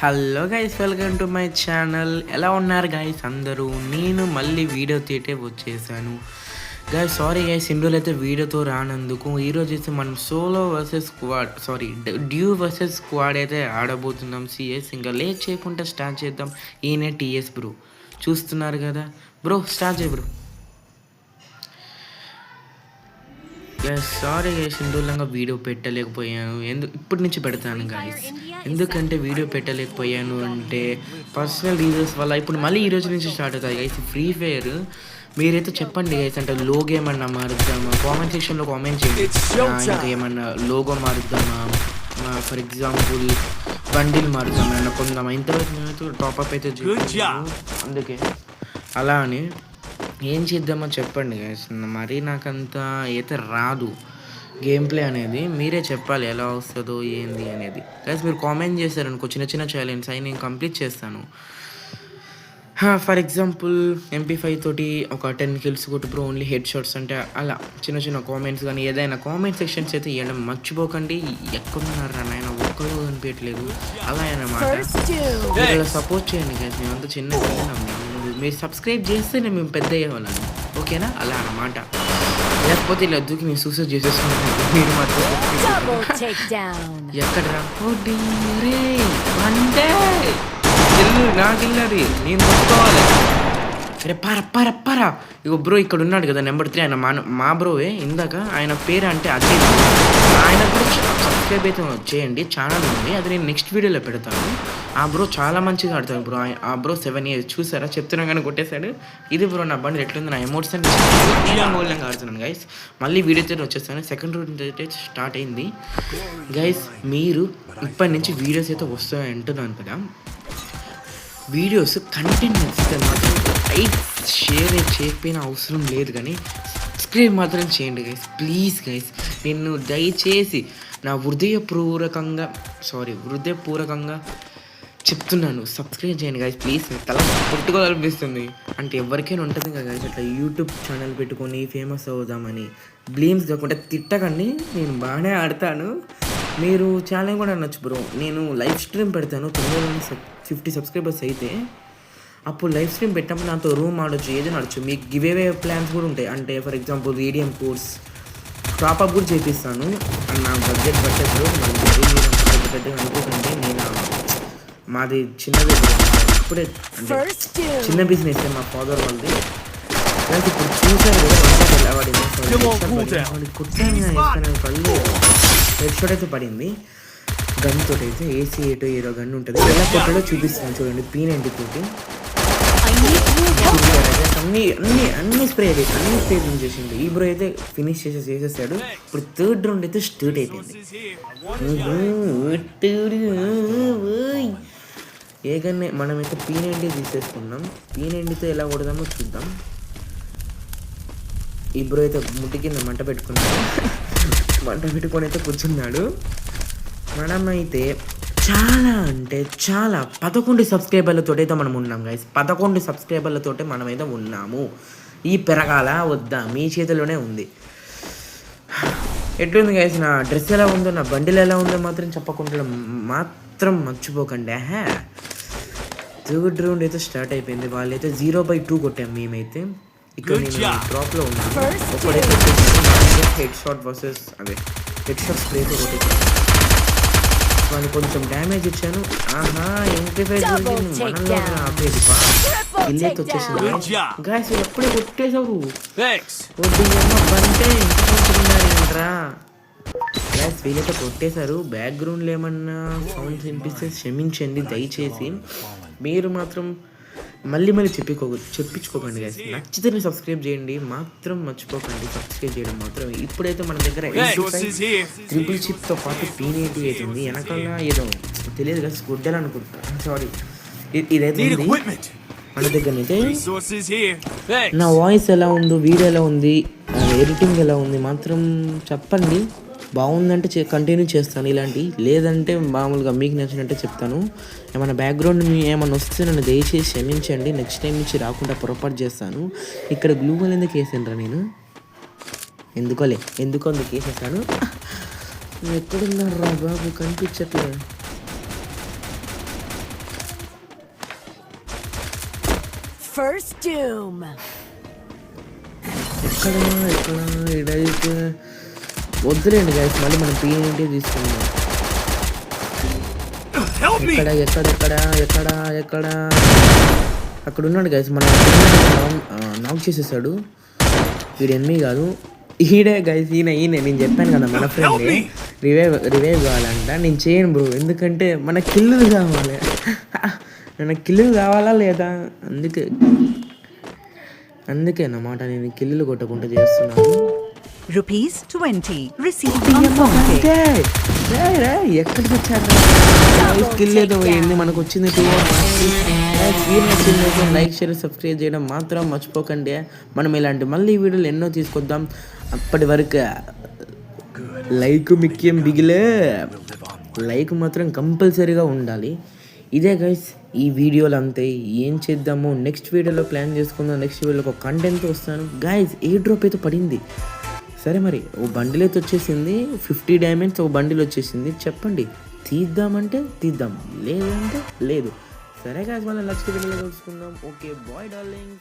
Hello guys, welcome to my channel. ఎలా ఉన్నారు guys అందరూ? నేను మళ్ళీ వీడియో తీయటే వచ్చేసాను గైస్. సారీ గైస్, ఇన్ని రోజులు అయితే వీడియోతో రానందుకు. ఈరోజు అయితే మనం solo versus squad, due versus squad అయితే ఆడబోతున్నాం సిఎస్. ఇంకా లేట్ చేయకుండా స్టార్ట్ చేద్దాం. ఈయనే టీఎస్ బ్రో, చూస్తున్నారు కదా బ్రో. స్టార్ట్ చేయ బ్రో. సారీ గైస్, ఇన్ని రోజులంగా వీడియో పెట్టలేకపోయాను. ఇప్పటి నుంచి పెడతాను గైస్. ఎందుకంటే వీడియో పెట్టలేకపోయాను అంటే పర్సనల్ రీజన్స్ వల్ల. ఇప్పుడు మళ్ళీ ఈ రోజు నుంచి స్టార్ట్ అవుతాయి గైస్ ఫ్రీ ఫైర్. మీరైతే చెప్పండి గైస్, అంటే లోగో ఏమన్నా మారుద్దామా? కామెంట్ సెక్షన్లో కామెంట్ చేయండి. ఇంకా ఏమన్నా లోగో మారుద్దామా? ఫర్ ఎగ్జాంపుల్ బండిల్ మారుద్దామా? ఏమన్నా కొందామా? ఇంతవరకు టాప్అప్ అయితే అందుకే అలా అని ఏం చేద్దామో చెప్పండి గైస్. మరీ నాకంతా అయితే రాదు గేమ్ ప్లే అనేది. మీరే చెప్పాలి ఎలా వస్తుందో ఏంది అనేది గైస్. మీరు కామెంట్ చేశారనుకో చిన్న చిన్న ఛాలెంజ్ అవి నేను కంప్లీట్ చేస్తాను. ఫర్ ఎగ్జాంపుల్ MP5 తోటి ఒక 10 kills కొట్టు బ్రో, ఓన్లీ హెడ్ షాట్స్ అంటే అలా చిన్న చిన్న కామెంట్స్ కానీ ఏదైనా కామెంట్ సెక్షన్స్ అయితే ఇవ్వడం మర్చిపోకండి. ఎక్కడున్నారా నాయన, ఒక్కడో కనిపించట్లేదు అలా అన్నమాట. మీరు సపోర్ట్ చేయండి గైస్. మేమంతా చిన్న మీరు సబ్స్క్రైబ్ చేస్తేనే మేము పెద్ద అయ్యేవాళ్ళం, ఓకేనా? అలా అన్నమాట. లేకపోతే ఇలా దూకి నేను సూసైడ్ చేసేసుకుంటాను. మీరు మాత్రం ఎక్కడరా నాకు ఇల్లది నేను ముట్టుకోవాలి. అరే పర ఇగో బ్రో ఇక్కడ ఉన్నాడు కదా నెంబర్ 3. ఆయన మా బ్రోవే ఇందాక. ఆయన పేరు అంటే అజయ్. ఆయన కూడా సబ్స్క్రైబ్ అయితే చేయండి, ఛానల్ ఉంది. అది నేను నెక్స్ట్ వీడియోలో పెడతాను. ఆ బ్రో చాలా మంచిగా ఆడతాడు బ్రో. ఆ బ్రో 7 years చూసారా, చెప్తున్నా కానీ కొట్టేశాడు. ఇది బ్రో నా బండి ఎట్లుంది, నా ఎమోట్స్ అంటే మూల్యంగా ఆడుతున్నాను గైస్. మళ్ళీ వీడియోతో వచ్చేస్తాను. సెకండ్ రౌండ్ అయితే స్టార్ట్ అయింది గైస్. మీరు ఇప్పటి నుంచి వీడియోస్ అయితే వస్తాయి అంటున్నాను కదా. వీడియోస్ కంటెంట్ నచ్చితే మాత్రం లైక్ షేర్ చేయకపోయినా అవసరం లేదు, కానీ సబ్స్క్రైబ్ మాత్రం చేయండి గైస్, ప్లీజ్ గైస్. నేను దయచేసి నా హృదయపూర్వకంగా చెప్తున్నాను, సబ్స్క్రైబ్ చేయండి గైస్ ప్లీజ్. తల కొట్టుకోవాలనిపిస్తుంది. అంటే ఎవరికైనా ఉంటుంది కదా గైస్, అట్లా యూట్యూబ్ ఛానల్ పెట్టుకొని ఫేమస్ అవుదామని. బ్లేమ్స్ కాకుండా తిట్టకండి, నేను బాగానే ఆడతాను. మీరు ఛానల్ కూడా అనొచ్చు బ్రో. నేను లైవ్ స్ట్రీమ్ పెడతాను. 950 సబ్స్క్రైబర్స్ అయితే అప్పుడు లైవ్ స్ట్రీమ్ పెట్టినప్పుడు నాతో రూమ్ ఆడొచ్చు, ఏదైనా ఆడొచ్చు. మీకు గివ్ అవే ప్లాన్స్ కూడా ఉంటాయి. అంటే for example radium course top-up కూడా చేపిస్తాను. అండ్ నా బడ్జెట్ పెట్టచ్చు. అనుకోకండి, నేను మాది చిన్నదే ఇప్పుడే, అంటే చిన్న బిజినెస్ మా ఫాదర్ వాళ్ళది. ఇప్పుడు చూసారు కదా కళ్ళు హెడ్ షాట్ అయితే పడింది. గన్ తోటి అయితే AC-8 ఏదో గన్ ఉంటుంది. ఎలా కొట్టడో చూపిస్తాను చూడండి. P90 తోటి అన్ని స్ప్రే చేసిండు. ఈ బ్రో అయితే ఫినిష్ చేసేసాడు. ఇప్పుడు థర్డ్ రౌండ్ అయితే స్టార్ట్ అయిపోయింది. ఏ గన్నే మనమైతే P90 తీసేసుకున్నాం. P90తో ఎలా కొడదామో చూద్దాం. ఈ బ్రో అయితే ముట్టి కింద మంట పెట్టుకొని అయితే కూర్చున్నాడు. మనమైతే చాలా అంటే చాలా 11 సబ్స్క్రైబర్లతో అయితే మనం ఉన్నాం గైస్. 11 సబ్స్క్రైబర్లతో మనమైతే ఉన్నాము. ఈ పెరగాల వద్దా మీ చేతిలోనే ఉంది. ఎట్లుంది గైస్, నా డ్రెస్ ఎలా ఉందో, నా బండిలు ఎలా ఉందో మాత్రం చెప్పకుండా మాత్రం మర్చిపోకండి. థర్డ్ రౌండ్ అయితే స్టార్ట్ అయిపోయింది. వాళ్ళైతే 0/2 కొట్టాం. మేమైతే ఇక్కడ నేను డ్రాప్లో ఉన్నాను. ఒకడైతే head shot versus head shot స్ప్రేతో కొట్టేసాను. వాళ్ళు కొంచెం డ్యామేజ్ ఇచ్చాను. మనలో ఆపేది ఇల్లేతో వచ్చేసింది గాయస్. ఎప్పుడే కొట్టేశారు బంటే ఏంట్రా గాయస్. వీళ్ళైతే కొట్టేశారు. బ్యాక్గ్రౌండ్లో ఏమన్నా సౌండ్స్ వినిపిస్తే క్షమించండి దయచేసి. మీరు మాత్రం మళ్ళీ చెప్పించుకోకండి గైస్. నచ్చితే మీరు సబ్స్క్రైబ్ చేయండి మాత్రం మర్చిపోకండి. సబ్స్క్రైబ్ చేయడం మాత్రం. ఇప్పుడైతే మన దగ్గర ట్రిపుల్ చిప్తో పాటు P90 అవుతుంది. వెనకాల ఏదో తెలియదు కదా, గుడ్డలు అనుకుంటా. సారీ, ఇదైతే మన దగ్గర అయితే. నా వాయిస్ ఎలా ఉందో, వీడియో ఎలా ఉంది, ఎడిటింగ్ ఎలా ఉంది మాత్రం చెప్పండి. బాగుందంటే కంటిన్యూ చేస్తాను ఇలాంటి, లేదంటే మామూలుగా మీకు నచ్చినట్టే చెప్తాను. ఏమైనా బ్యాక్గ్రౌండ్ ఏమైనా వస్తే నన్ను దయచేసి క్షమించండి. నెక్స్ట్ టైం నుంచి రాకుండా పొరపాటు చేస్తాను. ఇక్కడ గ్లూ వాల్ ఎందుకు వేసాను రా నేను, ఎందుకో అందుకు వేసేసాను. ఎక్కడున్నారు రా బాబు, కనిపించట్లేదు. ఎక్కడ ఇడైతే వద్దులేండి గైస్, మళ్ళీ మనం PNT తీసుకుందాం. ఎక్కడ అక్కడ ఉన్నాడు గైస్, మన నాక్ చేసేసాడు. వీడు ఎనిమి కాదు, ఈడే గైస్, ఈయన నేను చెప్పాను కదా మన ఫ్రెండ్ రివైవ్ కావాలంట. నేను చేయను బ్రో, ఎందుకంటే మన కిల్లు కావాలి. మన కిల్లు కావాలా లేదా, అందుకే అన్నమాట నేను కిల్లులు కొట్టకుండా చేస్తున్నాను. ₹20 received on phone pay. ఎక్కడికి వచ్చారు, స్కిల్ ఏదో పోయింది, మనకు వచ్చింది 2 నచ్చింది. లైక్ షేర్ సబ్స్క్రైబ్ చేయడం మాత్రం మర్చిపోకండి. మనం ఇలాంటి మళ్ళీ వీడియోలు ఎన్నో తీసుకొద్దాం. అప్పటి వరకు లైక్ ముఖ్యం బిగిలే, లైక్ మాత్రం కంపల్సరీగా ఉండాలి. ఇదే గైస్ ఈ వీడియోలు అంతే. ఏం చేద్దాము నెక్స్ట్ వీడియోలో ప్లాన్ చేసుకుందాం. నెక్స్ట్ వీడియోలో ఒక కంటెంట్తో వస్తాను గైస్. ఏ డ్రాప్ అయితే పడింది, సరే మరి ఓ బండిల్ అయితే వచ్చేసింది, 50 డైమండ్స్ ఒక బండిల్ వచ్చేసింది. చెప్పండి, తీద్దామంటే తీద్దాం, లేదంటే లేదు. సరే గైస్, మళ్ళీ నెక్స్ట్ వీడియోలో కలుసుకుందాం. Okay bye darling.